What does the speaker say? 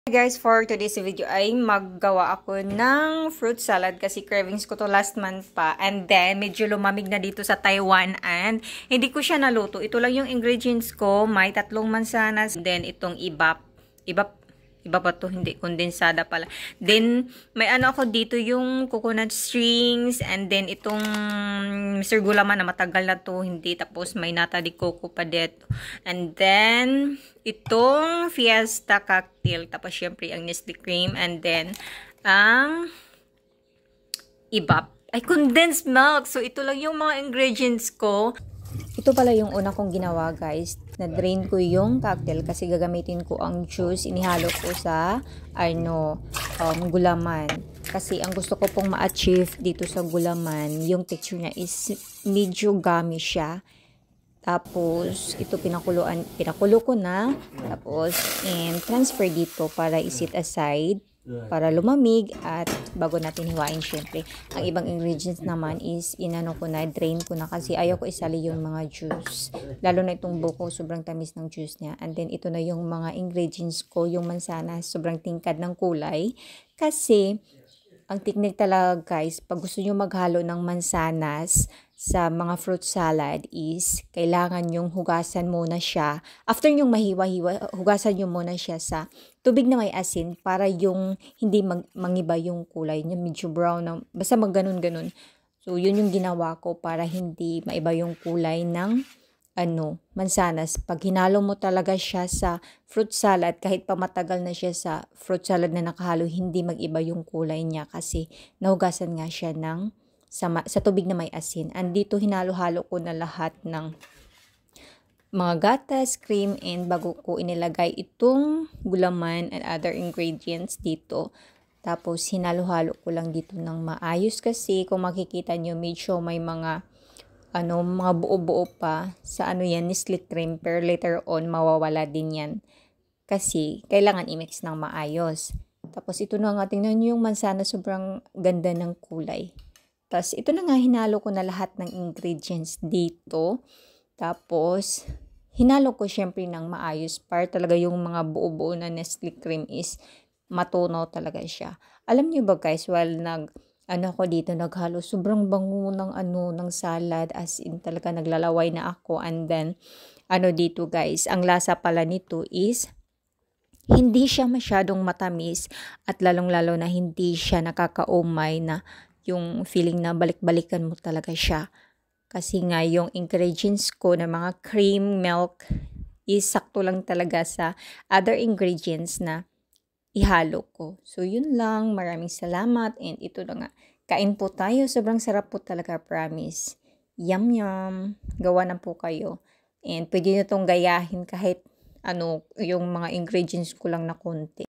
Guys, for today's video ay maggawa ako ng fruit salad kasi cravings ko to last month pa, and then medyo lumamig na dito sa Taiwan and hindi ko siya naluto. Ito lang yung ingredients ko, may 3 mansanas, then itong iba pa to, hindi, kondensada pala. Then, may ano ako dito yung coconut strings, and then itong Mr. Gulaman na matagal na to, hindi. Tapos, may nata de coco pa dito. And then, itong Fiesta cocktail. Tapos, syempre, ang Nestle cream. And then, ang condensed milk. So, ito lang yung mga ingredients ko. Ito pala yung una kong ginawa, guys. Na-drain ko yung cocktail kasi gagamitin ko ang juice. Inihalo ko sa gulaman. Kasi ang gusto ko pong ma-achieve dito sa gulaman, yung texture niya is medyo gummy siya. Tapos, ito pinakulo ko na. Tapos, and transfer dito para isit aside para lumamig at bago natin hiwain syempre. Ang ibang ingredients naman is drain ko na kasi ayaw ko isali yung mga juice. Lalo na itong buko, sobrang tamis ng juice niya. And then ito na yung mga ingredients ko, yung mansanas, sobrang tingkad ng kulay. Kasi ang technique talaga, guys, pag gusto nyo maghalo ng mansanas sa mga fruit salad is kailangan yung hugasan muna siya. After yung mahiwa-hiwa, hugasan nyo muna siya sa tubig na may asin para yung hindi mangiba yung kulay niya, medyo brown na, basta magganon-ganon. So, yun yung ginawa ko para hindi maiba yung kulay ng mansanas. Pag hinalo mo talaga siya sa fruit salad, kahit pa matagal na siya sa fruit salad na nakahalo, hindi mag-iba yung kulay niya kasi nahugasan nga siya sa tubig na may asin. And dito hinalo-halo ko na lahat ng mga gatas, cream, and bago ko inilagay itong gulaman and other ingredients dito. Tapos hinalo-halo ko lang dito ng maayos kasi kung makikita nyo, medyo may mga buo-buo pa sa yan, Nestle cream, pero later on mawawala din yan kasi kailangan i-mix ng maayos. Tapos ito na nga, tingnan nyo yung mansana, sobrang ganda ng kulay. Tapos ito na nga, hinalo ko na lahat ng ingredients dito. Tapos hinalo ko syempre ng maayos para talaga yung mga buo-buo na Nestle cream is matunaw talaga siya. Alam niyo ba, guys, while ako dito naghalo, sobrang bango ng salad, as in talaga naglalaway na ako. And then dito, guys, ang lasa pala nito is hindi siya masyadong matamis at lalong-lalo na hindi siya nakakaumay na yung feeling na balik-balikan mo talaga siya. Kasi nga yung ingredients ko na mga cream, milk is sakto lang talaga sa other ingredients na ihalo ko. So, yun lang. Maraming salamat. And ito na nga. Kain po tayo. Sobrang sarap po talaga, promise. Yum, yum. Gawa na po kayo. And pwede nyo itong gayahin kahit yung mga ingredients ko lang na konti.